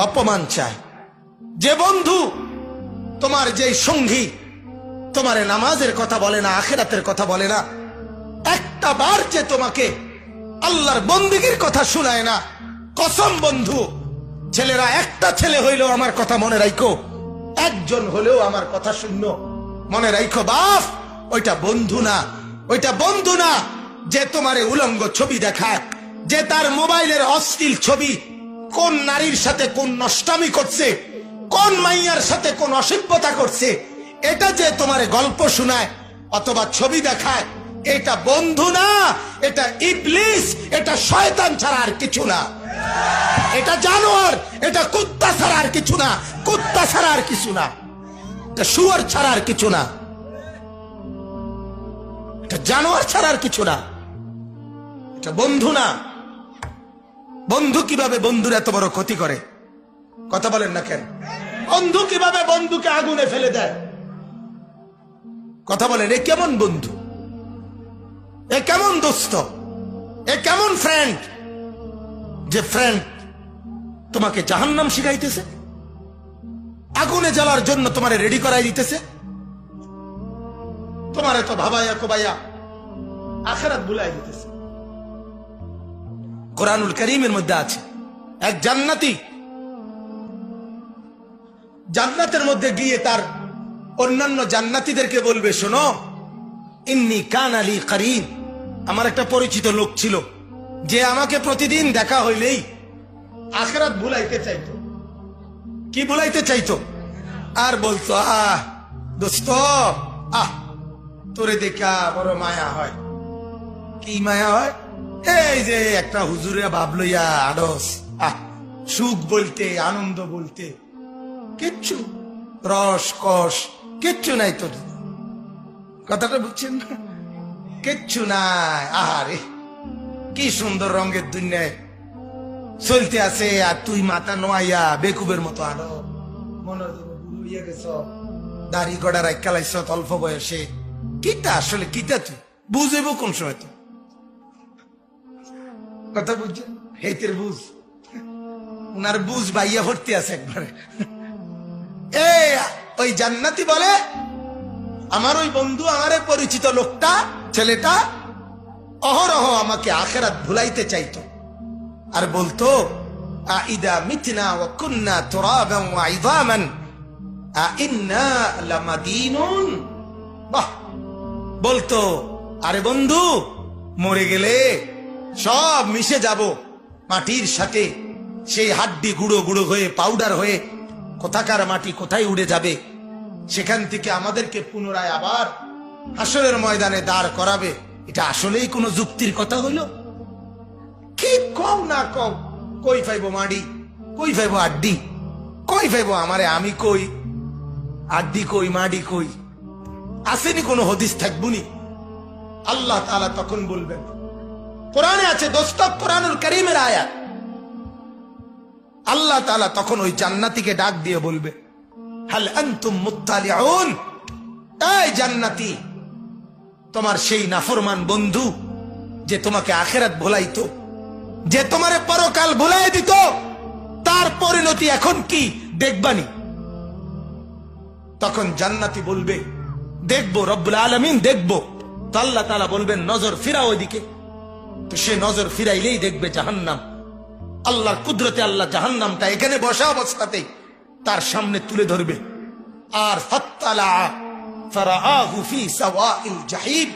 অপমান চায়। যে বন্ধু তোমার, যে সঙ্গী তোমার নামাজের কথা বলে না, আখিরাতের কথা বলে না, একটা বার যে তোমাকে আল্লাহর বন্দেগীর কথা শুনায় না, কসম বন্ধু, ছেলেরা একটা ছেলে হইলেও আমার কথা মনে রাখো, একজন হলেও আমার কথা শুনো, মনে রাখো বাপ, ওইটা বন্ধু না, ওইটা বন্ধু না। যে তোমারে উলঙ্গ ছবি দেখায়, যে তার মোবাইলের অশ্লীল ছবি, কোন নারীর সাথে কোন নষ্টামি করছে, কোন মাইয়ার সাথে কোন অসভ্যতা করছে, এটা যে তোমারে গল্প শোনায় অথবা ছবি দেখায়, এটা বন্ধু না, এটা ইবলিস, এটা শয়তান ছাড়া আর কিছু না। এটা জানোয়ার, এটা কুত্তা ছাড়া আর কিছু না, কুত্তা ছাড়া আর কিছু না, এটা শুয়োর ছাড়া আর কিছু না, এটা জানোয়ার ছাড়া আর কিছু না, এটা বন্ধু না। বন্ধু কিভাবে বন্ধুর এত বড় ক্ষতি করে, কথা বলেন না কেন? বন্ধু কিভাবে বন্ধুকে আগুনে ফেলে দেয়, কথা বলেন? এ কেমন বন্ধু, এ কেমন দোস্ত, এ কেমন ফ্রেন্ড, যে ফ্রেন্ড তোমাকে জাহান্নাম শিখাইতেছে, আগুনে জ্বালার জন্য তোমারে রেডি করাই দিতেছে, তোমারে তো ভাবাইয়া কোবাইয়া আখিরাত ভুলাই দিতেছে। কোরআনুল কারীমের মধ্যে আছে এক জান্নাতি জান্নাতের মধ্যে গিয়ে তার অন্যান্য জান্নাতীদেরকে বলবে, শোনো, ইন্নী কানা লি কারীন, আমার একটা পরিচিত লোক ছিল যে আমাকে প্রতিদিন দেখা হইলেই আখিরাত ভুলাইতে চাইতো। কি ভুলাইতে চাইতো? আর বলতো, আহ দোস্ত, আহ তোরে দেখা বড় মায়া হয়। কি মায়া হয়? এই যে একটা হুজুরে ভাব লইয়া আড়স, আহ সুখ বলতে, আনন্দ বলতে কিচ্ছু, রস কষ কিচ্ছু নাই তোর, কথাটা বুঝছেন না? কিচ্ছু নাই। আহারে কি সুন্দর রঙের দুনিয়ায় চলতে আছে, আর তুই মাথা নোয়াইয়া বেকুবের মতো আরো মনে হইয়া গেছ, দাড়ি গড়া রাখা লাইছ অল্প বয়সে। কিটা আসলে কিটা তুই বুঝেব কোন সময়? তো কথা বুঝছেন? হেতের বুঝ, উনার বুঝ বাইয়া ভর্তি আছে একবারে। ওই জান্নাতি বলে, আমার ওই বন্ধু, আমার পরিচিত লোকটা, ছেলেটা অহরহ আমাকে আখিরাত ভুলাইতে চাইতো, আর বলতো, আইদা মিতনা ওয়া কুন্না তুরাবান ওয়া ইযামান আইন্না লামাদিনুন। বাহ, বলতো, আরে বন্ধু, মরে গেলে সব মিশে যাব মাটির সাথে, সেই হাড্ডি গুঁড়ো গুঁড়ো হয়ে পাউডার হয়ে কোথাকার মাটি কোথায় উড়ে যাবে, সেখান থেকে আমাদেরকে পুনরায় আবার হাসরের ময়দানে দাঁড় করাবে। এটা আসলেই কোনো যুক্তির কথা হইল? কি কও না কও, কই পাইবো মাড়ি, কই পাইবো আড্ডি, কই পাইবো আমারে, আমি কই, আড্ডি কই, মাডি কই? আসেনি কোনো হদিস থাকবুনি? আল্লাহ তাআলা তখন বলবেন, কোরআনে আছে দোস্ত, কোরআনুল কারীমের আয়াত, আল্লাহ তাআলা তখন ওই জান্নাতীকে ডাক দিয়ে বলবে, হাল আনতুম মুত্তালিউন, এই জান্নাতি, তোমার সেই নাফরমান বন্ধু যে তোমাকে আখিরাত ভুলাইতো, যে তোমারে পরকাল ভুলাই দিত, তার পরিণতি এখন কি দেখবানি? তখন জান্নাতি বলবে, দেখবো, রব্বুল আলামিন দেখবো। তো আল্লাহ তাআলা বলবেন, নজর ফিরাও ওইদিকে। তো সে নজর ফিরাইলেই দেখবে জাহান্নাম। আল্লাহর কুদরতে আল্লাহ জাহান্নামটা এখানে বসা অবস্থাতেই তার সামনে তুলে ধরবে। আর ফাত্তালা ফারাআহু ফি সাওয়াইল জাহিম,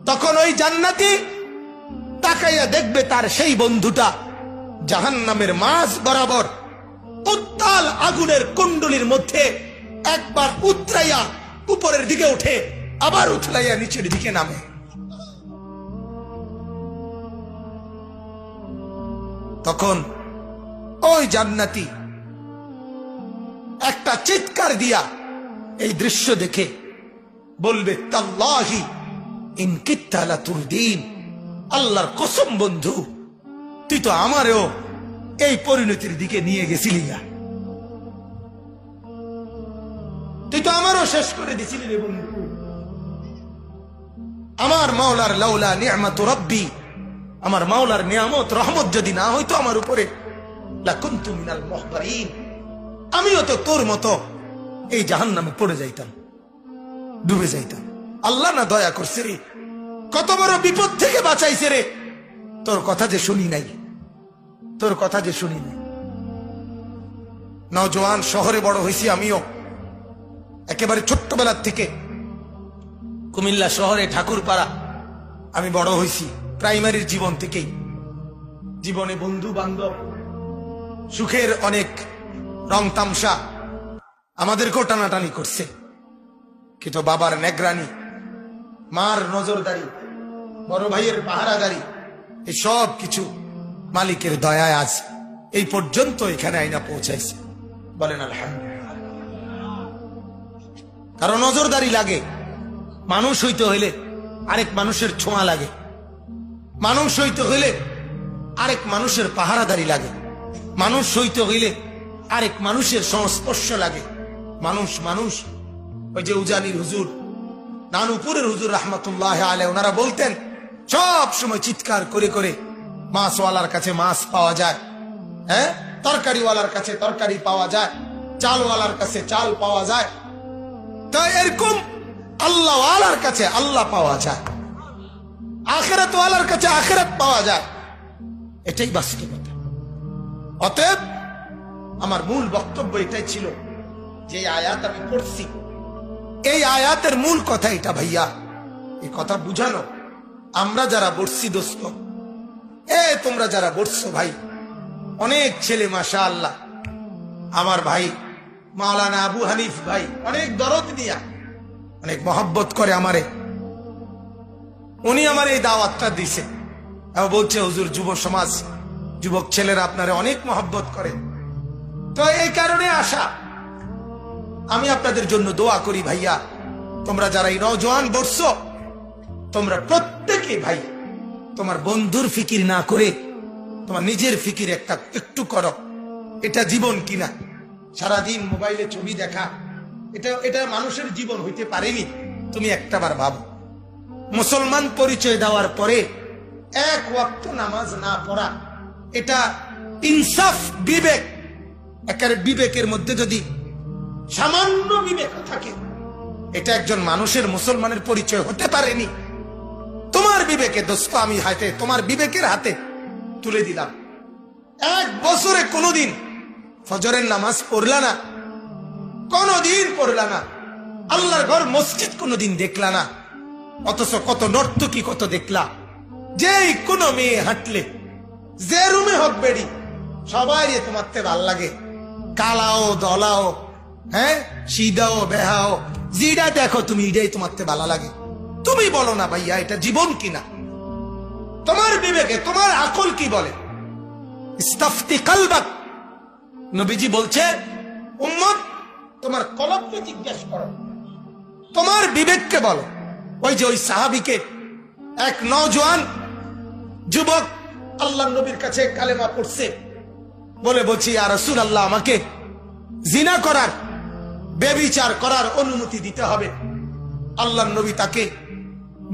তখন ওই জান্নাতি তাকাইয়া দেখবে তার সেই বন্ধুটা জাহান্নামের মাঝ বরাবর উত্তাল আগুনের কুণ্ডলীর মধ্যে একবার উতরাইয়া উপরের দিকে ওঠে, আবার উতলাইয়া নিচের দিকে নামে। তখন ওই জান্নাতি একটা চিৎকার দিয়া এই দৃশ্য দেখে বলবে, তাল্লাহি ইন কিত্তা লাতুরদিন, আল্লাহর কসম বন্ধু, তুই তো আমারও এই পরিণতির দিকে নিয়ে গেছিলি, তুই তো আমারও শেষ করে দিছিলি রে বন্ধু। আমার মাওলার লাউলা নি'মাতু রাব্বি আমার মাওলার নিয়ামত রহমত যদি না হইতো আমার উপরে, লাকুনতু মিনাল মুহদারিন, আমিও তো তোর মতো এই জাহান্নামে পড়ে যাইতাম, ডুবে যাইতাম। আল্লাহ না দয়া করছে রে, কত বড় বিপদ থেকে বাঁচাইছে রে, তোর কথা যে শুনি নাই, তোর কথা যে শুনি নাই। নওজোয়ান শহরে বড় হয়েছি আমিও, একেবারে ছোট্টবেলার থেকে কুমিল্লা শহরে ঠাকুরপাড়া আমি বড় হয়েছি, প্রাইমারির জীবন থেকেই। জীবনে বন্ধু বান্ধব, সুখের অনেক রং তামসা আমাদেরকেও টানাটানি করছে, কিন্তু বাবার নেগরানি, মার নজরদারি, বড় ভাইয়ের পাহারাদারি, এই সব কিছু মালিকের দয়ায় আজ এই পর্যন্ত এখানে আইনা পৌঁছাইছে। বলেন আলহামদুলিল্লাহ। কারণ নজরদারি লাগে, মানুষ হইতে হইলে আরেক মানুষের ছোঁয়া লাগে, মানুষ হইতে হইলে আরেক মানুষের পাহারাদারি লাগে, মানুষ হইতে হইলে আরেক মানুষের সংস্পর্শ লাগে। মানুষ মানুষ ওই যে উজানির হুজুর, নানুপুরের হুজুর রহমতুল্লাহ আলাইহি, ওনারা বলতেন সব সময় চিৎকার করে করে, মাছওয়ালার কাছে মাছ পাওয়া যায়, হ্যাঁ, তরকারিওয়ালার কাছে তরকারি পাওয়া যায়, চালওয়ালার কাছে চাল পাওয়া যায়, তাই এরকম আল্লাহওয়ালার কাছে আল্লাহ পাওয়া যায়, আখিরাতওয়ালার কাছে আখিরাত পাওয়া যায়। এটাই বাস্তবতা। অতএব আমার মূল বক্তব্য এটাই ছিল যে আয়াত আমি পড়ছি, এই আয়াতের মূল কথা এটা ভাইয়া, এই কথা বুঝানো। আমরা যারা বসছি দোস্ত, তোমরা যারা বসছো ভাই, অনেক ছেলে মাশাআল্লাহ, আমার ভাই মাওলানা আবু হানিফ ভাই অনেক দরদ দিয়া, অনেক মহব্বত করে আমারে, উনি আমার এই দাওয়াতটা দিছে, বলছে হুজুর যুব সমাজ, যুবক ছেলেরা আপনারে অনেক মহব্বত করে, তো এই কারণে আসা। আমি আপনাদের জন্য দোয়া করি ভাইয়া, তোমরা যারা এই নওজোয়ান বসছো, তোমরা প্রত্যেকে ভাই তোমার বন্ধুর ফিকির না করে তোমার নিজের ফিকির একটু করো। এটা জীবন কিনা? সারাদিন মোবাইলে ছবি দেখা, এটা মানুষের জীবন হইতে পারেনি। তুমি একটাবার ভাবো, মুসলমান পরিচয় দেওয়ার পরে এক ওয়াক্ত নামাজ না পড়া, এটা ইনসাফ, বিবেক, একেবারে বিবেকের মধ্যে যদি সামান্য বিবেক থাকে, এটা একজন মানুষের মুসলমানের পরিচয় হতে পারেনি। তোমার বিবেকে দোস্ত আমি হাতে, তোমার বিবেকের হাতে তুলে দিলাম, এক বছরে কোনোদিন ফজরের নামাজ পড়লা না, কোনোদিন পড়লা না, আল্লাহর ঘর মসজিদ কোনোদিন দেখলা না, অথচ কত নর্তকী কত দেখলা। যেই কোনো মেয়ে হাঁটলে, যে রুমে হোক বেড়ি, সবাই তোমারতে ভাল লাগে, কালাও দলাও, হ্যাঁ, সিদাও বেহাও, জিডা দেখো তুমি, এটাই তোমারতে ভালো লাগে। তুমি বলো না ভাইয়া এটা জীবন কিনা? তোমার বিবেকে, তোমার আকল কি বলে? ইস্তাফতি কলবাক, নবীজি বলছে উম্মত তোমার কলবকে জিজ্ঞেস করো, তোমার বিবেককে বলো। ওই যে ওই সাহাবীকে এক নওজোয়ান যুবক আল্লাহর নবীর কাছে কালেমা পড়ছে, বলছি ইয়া রাসূলুল্লাহ, আমাকে জিনা করার, ব্যভিচার করার অনুমতি দিতে হবে। আল্লাহর নবী তাকে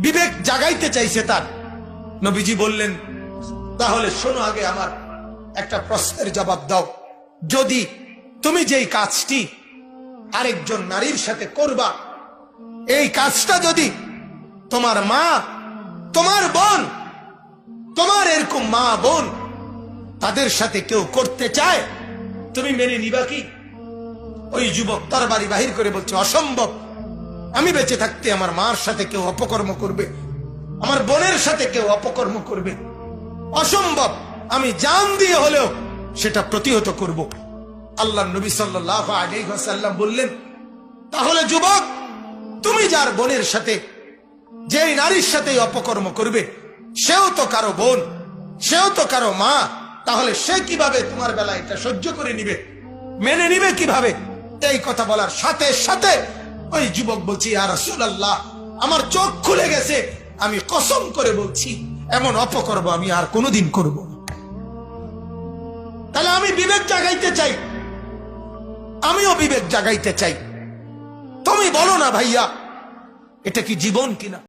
বিবেক জাগাইতে চাইছে তার। নবীজি বললেন, তাহলে শোনো, আগে আমার একটা প্রশ্নের জবাব দাও, যদি তুমি যেই কাজটি আরেকজন নারীর সাথে করবা, এই কাজটা যদি তোমার মা, তোমার বোন, তোমার এরকম মা বোন, তাদের সাথে কেউ করতে চায়, তুমি মেনে নিবা কি? ওই যুবক তার বাড়ি বাহির করে বলছে, অসম্ভব, আমি বেঁচে থাকতে আমার মার সাথে কেউ অপকর্ম করবে, আমার বোনের সাথে কেউ অপকর্ম করবে, অসম্ভব, আমি জান দিয়ে হলেও সেটা প্রতিহত করব। আল্লাহর নবী সাল্লাল্লাহু আলাইহি ওয়াসাল্লাম বললেন, তাহলে যুবক, তুমি যার বোনের সাথে, যেই নারীর সাথে অপকর্ম করবে, সেও তো কারো বোন, সেও তো কারো মা, তাহলে সে কিভাবে তোমার বেলায় এটা সহ্য করে নিবে, মেনে নিবে কিভাবে? এই কথা বলার সাথে সাথে ওই যুবক বলছি, ইয়া রাসূলুল্লাহ, আমার চোখ খুলে গেছে, আমি কসম করে বলছি এমন অপকর্ম আমি আর কোনোদিন করব না। তাহলে আমি বিবেক জাগাইতে চাই, আমিও বিবেক জাগাইতে চাই। তুমি বলো না ভাইয়া এটা কি জীবন কিনা?